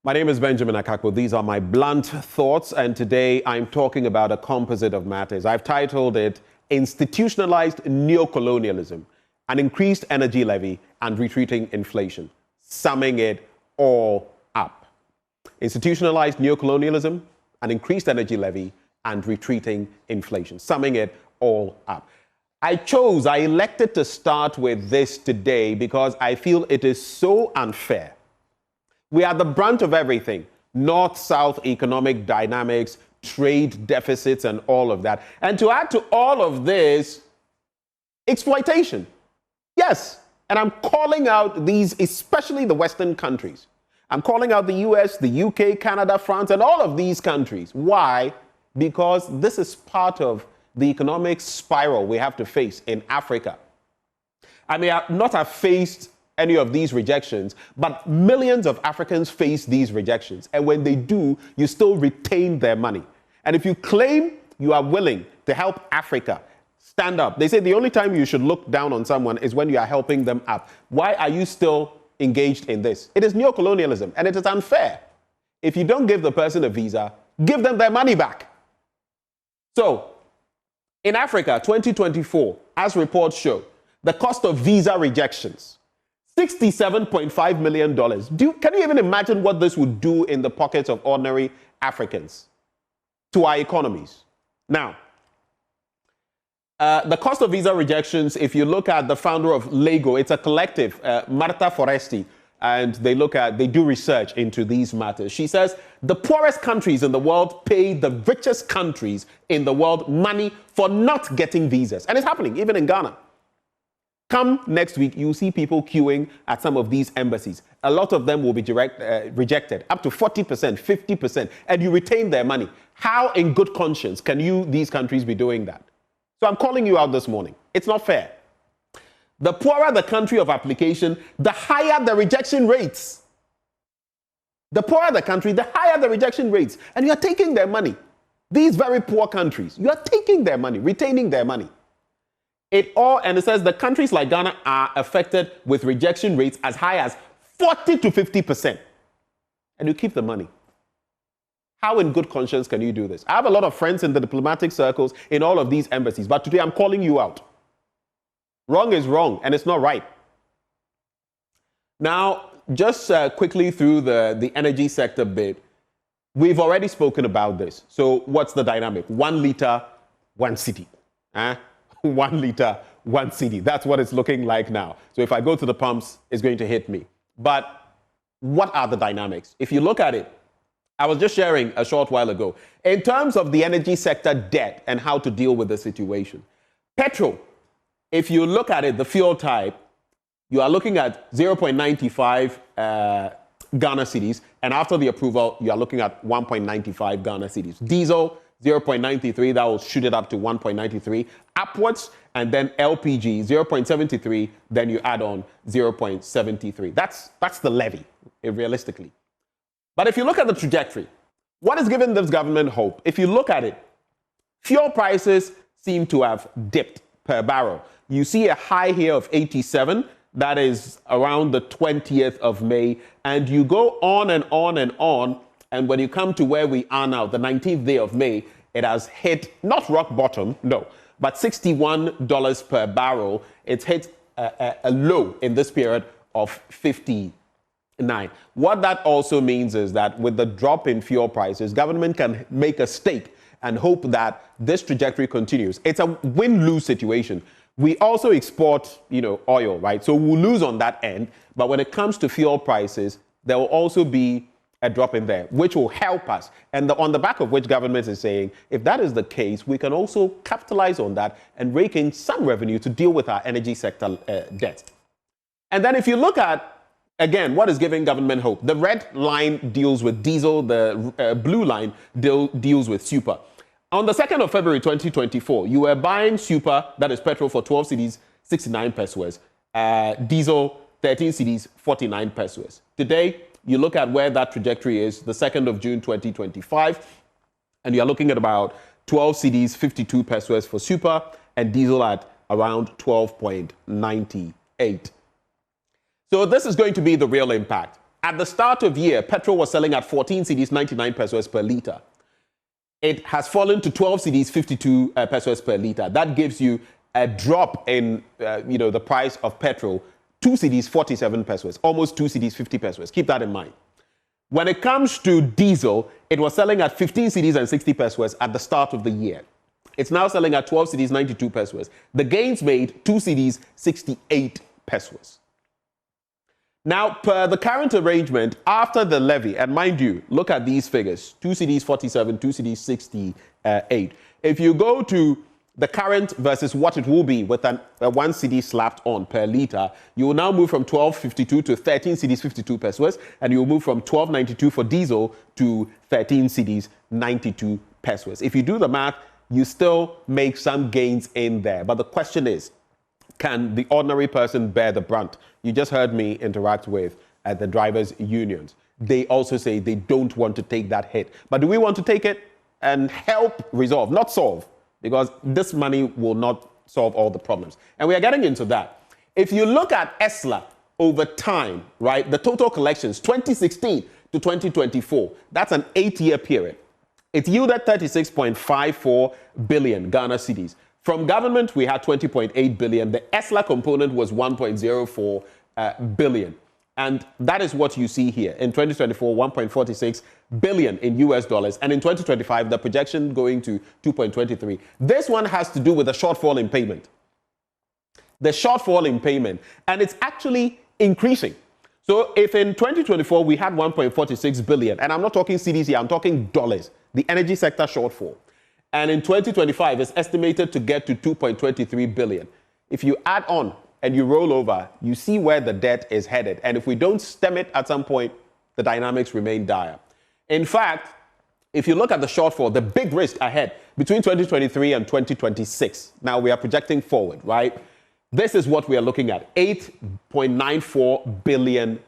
My name is Benjamin Akakpo. These are my blunt thoughts, and today I'm talking about a composite of matters. I've titled it Institutionalized Neocolonialism, an increased energy levy and retreating inflation, summing it all up. Institutionalized neocolonialism, an increased energy levy and retreating inflation, summing it all up. I elected to start with this today because I feel it is so unfair. We are the brunt of everything, north-south economic dynamics, trade deficits, and all of that. And to add to all of this, exploitation. Yes, and I'm calling out these, especially the Western countries. I'm calling out the US, the UK, Canada, France, and all of these countries. Why? Because this is part of the economic spiral we have to face in Africa. I may not have faced any of these rejections, but millions of Africans face these rejections. And when they do, you still retain their money. And if you claim you are willing to help Africa, stand up. They say the only time you should look down on someone is when you are helping them up. Why are you still engaged in this? It is neocolonialism, and it is unfair. If you don't give the person a visa, give them their money back. So, in Africa, 2024, as reports show, the cost of visa rejections, $67.5 million. Can you even imagine what this would do in the pockets of ordinary Africans to our economies? Now, the cost of visa rejections, if you look at the founder of Lego, it's a collective, Marta Foresti, and they do research into these matters. She says the poorest countries in the world pay the richest countries in the world money for not getting visas. And it's happening, even in Ghana. Come next week, you'll see people queuing at some of these embassies. A lot of them will be rejected, up to 40%, 50%, and you retain their money. How in good conscience can these countries be doing that? So I'm calling you out this morning. It's not fair. The poorer the country of application, the higher the rejection rates. The poorer the country, the higher the rejection rates. And you're taking their money. These very poor countries, you are taking their money, retaining their money. And it says the countries like Ghana are affected with rejection rates as high as 40 to 50%. And you keep the money. How in good conscience can you do this? I have a lot of friends in the diplomatic circles in all of these embassies, but today I'm calling you out. Wrong is wrong, and it's not right. Now, just quickly through the energy sector bit, we've already spoken about this. So what's the dynamic? 1 liter, 1 cedi. 1 liter, 1 cedi. That's what it's looking like now. So if I go to the pumps, it's going to hit me. But what are the dynamics? If you look at it, I was just sharing a short while ago, in terms of the energy sector debt and how to deal with the situation. Petrol, if you look at it, the fuel type, you are looking at 0.95 Ghana cedis, and after the approval, you are looking at 1.95 Ghana cedis. Diesel, 0.93, that will shoot it up to 1.93 upwards, and then LPG 0.73, then you add on 0.73. That's the levy, realistically. But if you look at the trajectory, what has given this government hope? If you look at it, fuel prices seem to have dipped per barrel. You see a high here of 87, that is around the 20th of May, and you go on and on and on. And when you come to where we are now, the 19th day of May, it has hit, not rock bottom, no, but $61 per barrel. It's hit a low in this period of 59. What that also means is that with the drop in fuel prices, government can make a stake and hope that this trajectory continues. It's a win-lose situation. We also export, oil, right? So we'll lose on that end. But when it comes to fuel prices, there will also be a drop in there, which will help us. And on the back of which government is saying, if that is the case, we can also capitalize on that and rake in some revenue to deal with our energy sector debt. And then if you look at, again, what is giving government hope? The red line deals with diesel, the blue line deals with super. On the 2nd of February 2024, you were buying super, that is petrol, for 12 cedis, 69 pesos. Diesel, 13 cedis, 49 pesos. Today, you look at where that trajectory is, the 2nd of June 2025, and you're looking at about 12 cedis, 52 pesos for super, and diesel at around 12.98. So this is going to be the real impact. At the start of year, petrol was selling at 14 cedis 99 pesos per litre. It has fallen to 12 cedis 52 pesos per litre. That gives you a drop in the price of petrol, 2 cedis 47 pesos, almost 2 cedis 50 pesos. Keep that in mind. When it comes to diesel, it was selling at 15 cedis and 60 pesos at the start of the year. It's now selling at 12 cedis 92 pesos. The gains made 2 cedis 68 pesos. Now, per the current arrangement, after the levy, and mind you, look at these figures, 2 cedis 47, 2 cedis 68. If you go to the current versus what it will be with a 1 cedi slapped on per litre, you will now move from 12.52 to 13 cedis 52 pesos, and you will move from 12.92 for diesel to 13 cedis 92 pesos. If you do the math, you still make some gains in there. But the question is, can the ordinary person bear the brunt? You just heard me interact with the drivers' unions. They also say they don't want to take that hit. But do we want to take it and help resolve, not solve? Because this money will not solve all the problems. And we are getting into that. If you look at ESLA over time, right, the total collections, 2016 to 2024, that's an 8-year period. It yielded 36.54 billion Ghana cedis. From government, we had 20.8 billion. The ESLA component was 1.04 billion. And that is what you see here. In 2024, 1.46 billion in US dollars. And in 2025, the projection going to 2.23. This one has to do with the shortfall in payment. The shortfall in payment. And it's actually increasing. So if in 2024, we had 1.46 billion, and I'm not talking cedis here, I'm talking dollars, the energy sector shortfall. And in 2025, it's estimated to get to 2.23 billion. If you add on and you roll over, you see where the debt is headed. And if we don't stem it at some point, the dynamics remain dire. In fact, if you look at the shortfall, the big risk ahead between 2023 and 2026, now we are projecting forward, right? This is what we are looking at, $8.94 billion.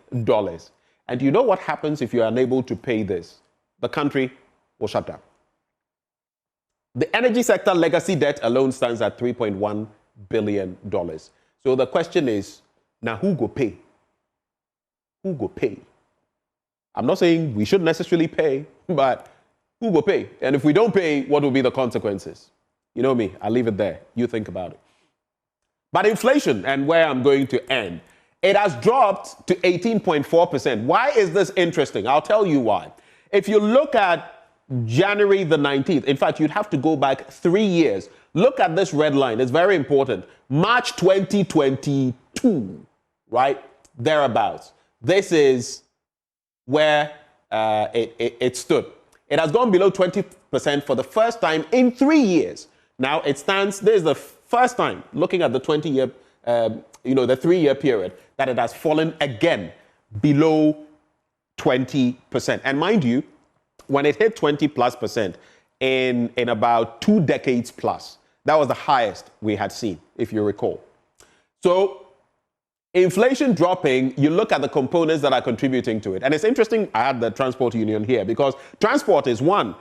And you know what happens if you are unable to pay this? The country will shut down. The energy sector legacy debt alone stands at $3.1 billion. So the question is, now who go pay? Who go pay? I'm not saying we should necessarily pay, but who go pay? And if we don't pay, what will be the consequences? You know me, I'll leave it there. You think about it. But inflation, and where I'm going to end, it has dropped to 18.4%. Why is this interesting? I'll tell you why. If you look at January the 19th, in fact, you'd have to go back 3 years. Look at this red line. It's very important. March 2022, right? Thereabouts. This is where it stood. It has gone below 20% for the first time in 3 years. Now it stands, this is the first time, looking at the 20-year, the 3-year period, that it has fallen again below 20%. And mind you, when it hit 20+% in about 2 decades plus, that was the highest we had seen, if you recall. So inflation dropping, you look at the components that are contributing to it. And it's interesting, I had the transport union here, because transport is one.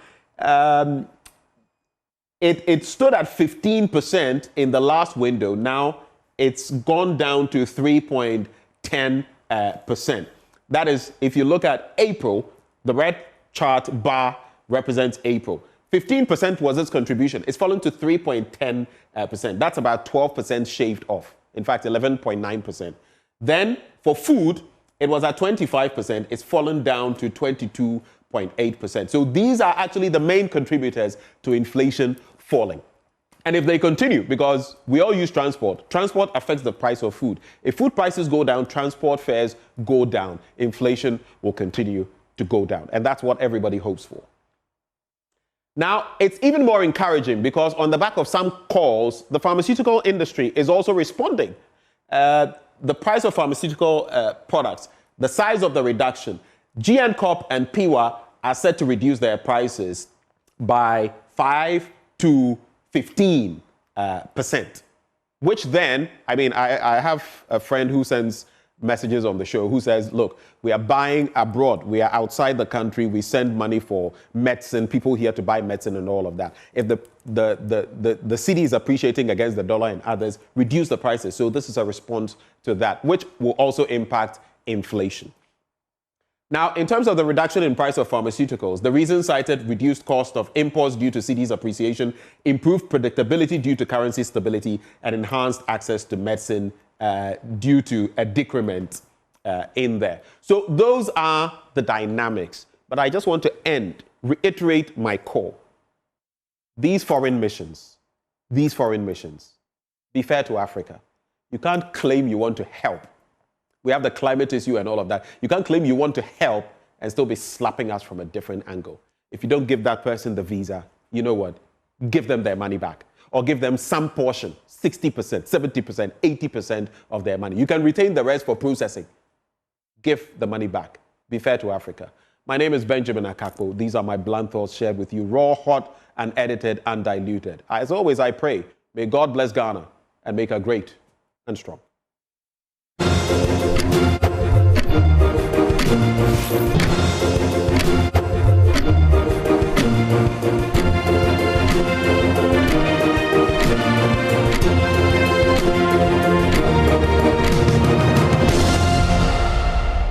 It stood at 15% in the last window. Now it's gone down to 3.10%. That is, if you look at April, the red chart bar represents April. 15% was its contribution. It's fallen to 3.10%. That's about 12% shaved off. In fact, 11.9%. Then for food, it was at 25%. It's fallen down to 22.8%. So these are actually the main contributors to inflation falling. And if they continue, because we all use transport affects the price of food. If food prices go down, transport fares go down. Inflation will continue to go down. And that's what everybody hopes for. Now, it's even more encouraging because on the back of some calls, the pharmaceutical industry is also responding. The price of pharmaceutical products, the size of the reduction, GN Corp and PIWA are set to reduce their prices by 5 to 15%, which then, I have a friend who sends messages on the show who says, look, we are buying abroad. We are outside the country. We send money for medicine, people here to buy medicine and all of that. If the cedi is appreciating against the dollar and others, reduce the prices. So this is a response to that, which will also impact inflation. Now, in terms of the reduction in price of pharmaceuticals, the reason cited: reduced cost of imports due to cedi's appreciation, improved predictability due to currency stability, and enhanced access to medicine due to a decrement in there. So those are the dynamics. But I just want to reiterate my call. These foreign missions, be fair to Africa. You can't claim you want to help. We have the climate issue and all of that. You can't claim you want to help and still be slapping us from a different angle. If you don't give that person the visa, you know what? Give them their money back. Or give them some portion, 60%, 70%, 80% of their money. You can retain the rest for processing. Give the money back. Be fair to Africa. My name is Benjamin Akakpo. These are my blunt thoughts shared with you, raw, hot, unedited, undiluted. As always, I pray, may God bless Ghana and make her great and strong. Thank you.